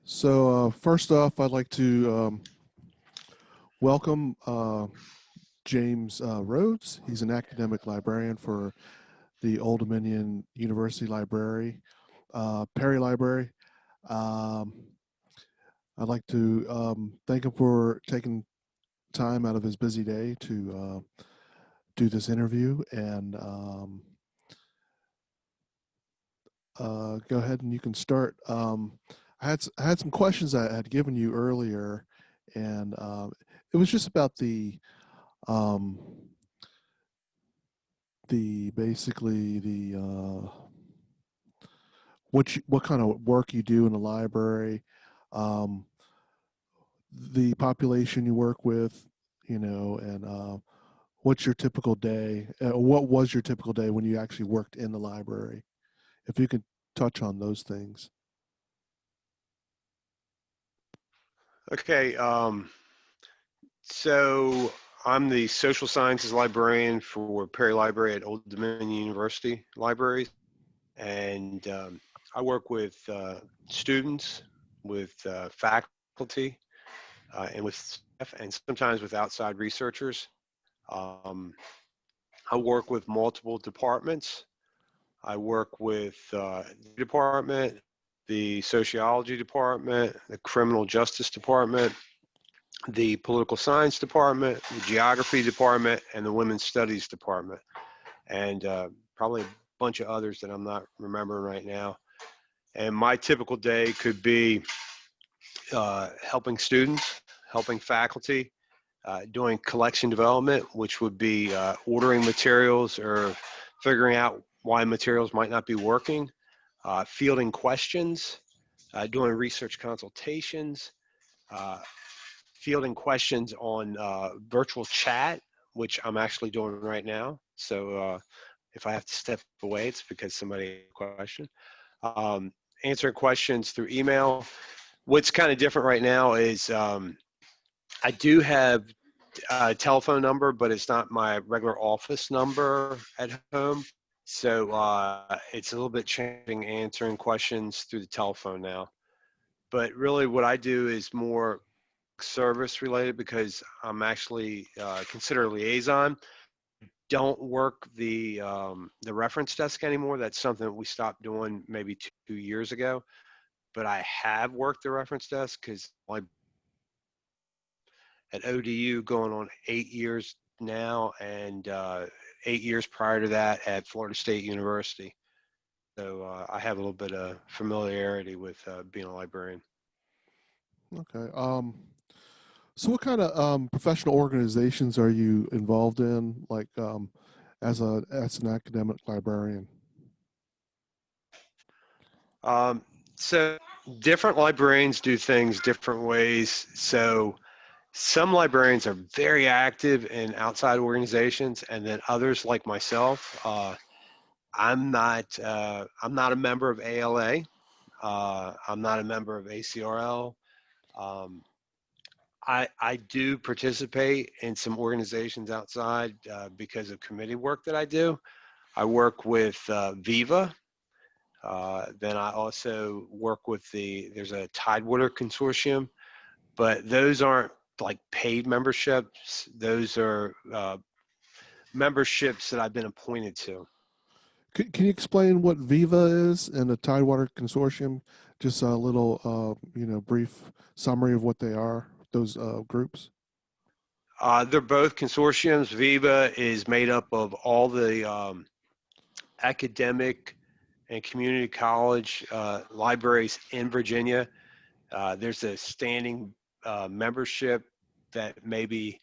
First off, I'd like to welcome James Rhoades. He's an academic librarian for the Old Dominion University Library, Perry Library. Um, I'd like to thank him for taking time out of his busy day to do this interview and go ahead and you can start. I had some questions I had given you earlier, and it was just about um, the basically the what kind of work you do in the library, um, the population you work with, and what's your typical day? What was your typical day when you actually worked in the library? If you could touch on those things. Okay, so I'm the social sciences librarian for Perry Library at Old Dominion University Libraries, and I work with students, with faculty, and with staff, and sometimes with outside researchers. Um, I work with multiple departments. I work with the department, the sociology department, the criminal justice department, the political science department, the geography department, and the women's studies department, and probably a bunch of others that I'm not remembering right now. And my typical day could be helping students, helping faculty, doing collection development, which would be ordering materials or figuring out why materials might not be working, fielding questions, doing research consultations, uh, fielding questions on virtual chat, which I'm actually doing right now. So if I have to step away, it's because somebody had a question. Um, Answering questions through email. What's kind of different right now is I do have a telephone number, but it's not my regular office number at home. So it's a little bit changing answering questions through the telephone now. But really what I do is more service related because I'm actually considered a liaison. Don't work the reference desk anymore. That's something that we stopped doing maybe 2 years ago. But I have worked the reference desk because at ODU going on 8 years now, and 8 years prior to that at Florida State University. So I have a little bit of familiarity with being a librarian. Okay. So what kind of professional organizations are you involved in, like as an academic librarian? Um, so different librarians do things different ways. So some librarians are very active in outside organizations, and then others, like myself, I'm not a member of ALA. I'm not a member of ACRL. Um, I do participate in some organizations outside because of committee work that I do. I work with Viva. Then I also work with there's a Tidewater Consortium, but those aren't like paid memberships. Those are memberships that I've been appointed to. Can you explain what Viva is and the Tidewater Consortium? Just a little, brief summary of what they are. Those groups. They're both consortiums. Viva is made up of all the academic and community college libraries in Virginia. There's a standing membership that maybe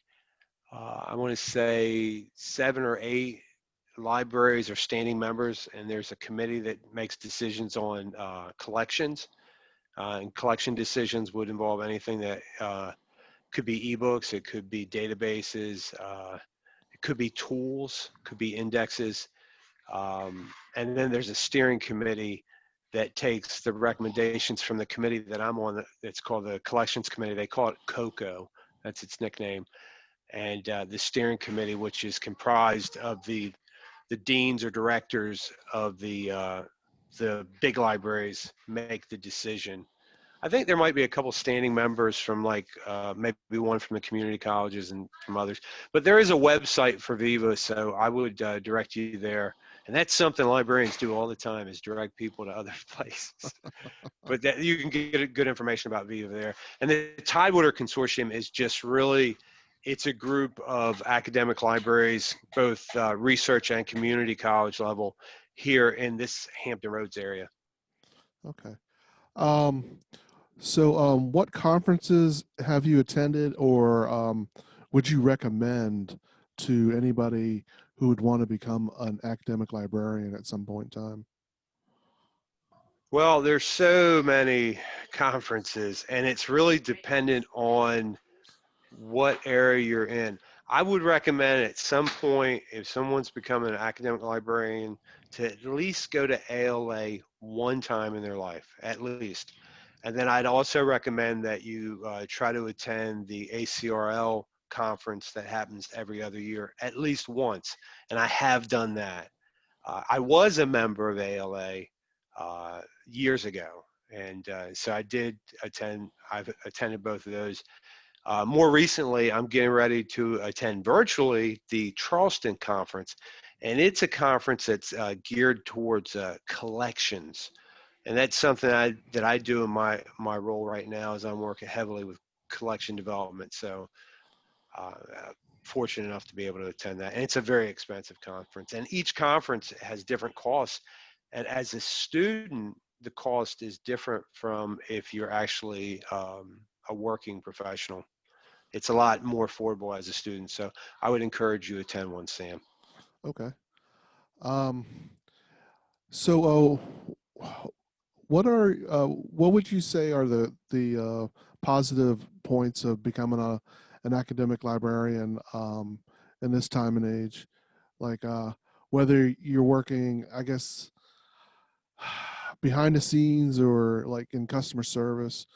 I want to say 7 or 8 libraries are standing members, and there's a committee that makes decisions on collections. And collection decisions would involve anything that could be ebooks, it could be databases, it could be tools, could be indexes. And then there's a steering committee that takes the recommendations from the committee that I'm on. It's called the Collections Committee. They call it COCO. That's its nickname. And the steering committee, which is comprised of the deans or directors of the big libraries, make the decision. I think there might be a couple standing members from like maybe one from the community colleges and from others, but there is a website for Viva, so I would direct you there. And that's something librarians do all the time is direct people to other places. But that you can get good information about Viva there. And the Tidewater Consortium is just really, it's a group of academic libraries, both research and community college level here in this Hampton Roads area. Okay. Um, what conferences have you attended, or would you recommend to anybody who would want to become an academic librarian at some point in time? Well, there's so many conferences, and it's really dependent on what area you're in. I would recommend at some point, if someone's becoming an academic librarian, to at least go to ALA one time in their life, at least. And then I'd also recommend that you try to attend the ACRL conference that happens every other year, at least once. And I have done that. I was a member of ALA years ago. And so I did attend, I've attended both of those. More recently, I'm getting ready to attend virtually the Charleston conference, and it's a conference that's geared towards collections, and that's something that I do in my role right now, as I'm working heavily with collection development. So, fortunate enough to be able to attend that, and it's a very expensive conference, and each conference has different costs, and as a student, the cost is different from if you're actually a working professional. It's a lot more affordable as a student. So I would encourage you to attend one, Sam. Okay. Um, so, what would you say are the positive points of becoming an academic librarian in this time and age? Like whether you're working, I guess, behind the scenes or like in customer service,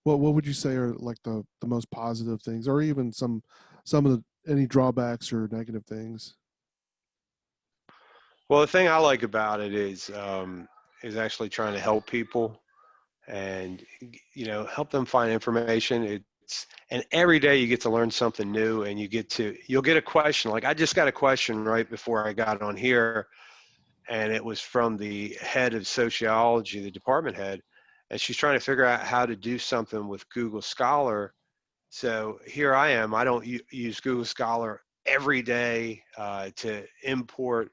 what would you say are like the most positive things, or even some of the any drawbacks or negative things? Well, the thing I like about it is actually trying to help people and help them find information. And every day you get to learn something new, and you'll get a question. Like I just got a question right before I got on here, and it was from the head of sociology, the department head, and she's trying to figure out how to do something with Google Scholar. So here I am. I don't use Google Scholar every day to import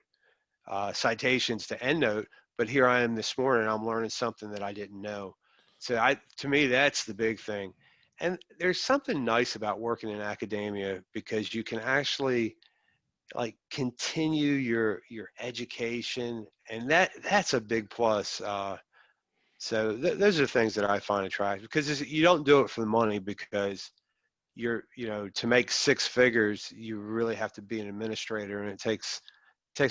citations to EndNote, but here I am this morning. I'm learning something that I didn't know. So to me, that's the big thing. And there's something nice about working in academia because you can actually like continue your education, and that's a big plus. So those are things that I find attractive because you don't do it for the money because to make six figures, you really have to be an administrator, and it takes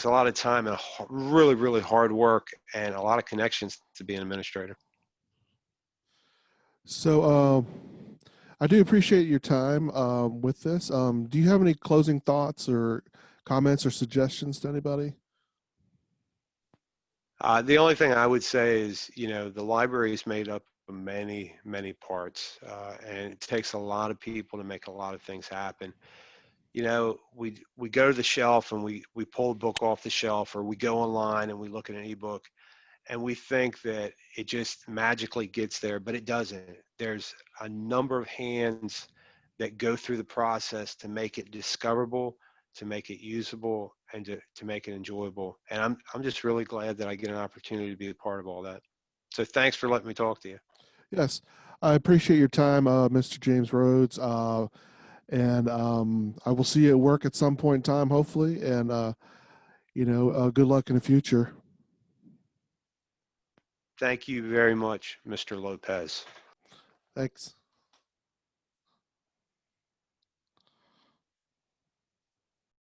a lot of time and really, really hard work and a lot of connections to be an administrator. So, I do appreciate your time with this. Do you have any closing thoughts or comments or suggestions to anybody? The only thing I would say is, the library is made up of many, many parts, and it takes a lot of people to make a lot of things happen. We go to the shelf and we pull a book off the shelf, or we go online and we look at an ebook, and we think that it just magically gets there, but it doesn't. There's a number of hands that go through the process to make it discoverable, to make it usable, and to make it enjoyable. And I'm just really glad that I get an opportunity to be a part of all that. So thanks for letting me talk to you. Yes, I appreciate your time, Mr. James Rhoades, and I will see you at work at some point in time, hopefully. And good luck in the future. Thank you very much, Mr. Lopez. Thanks.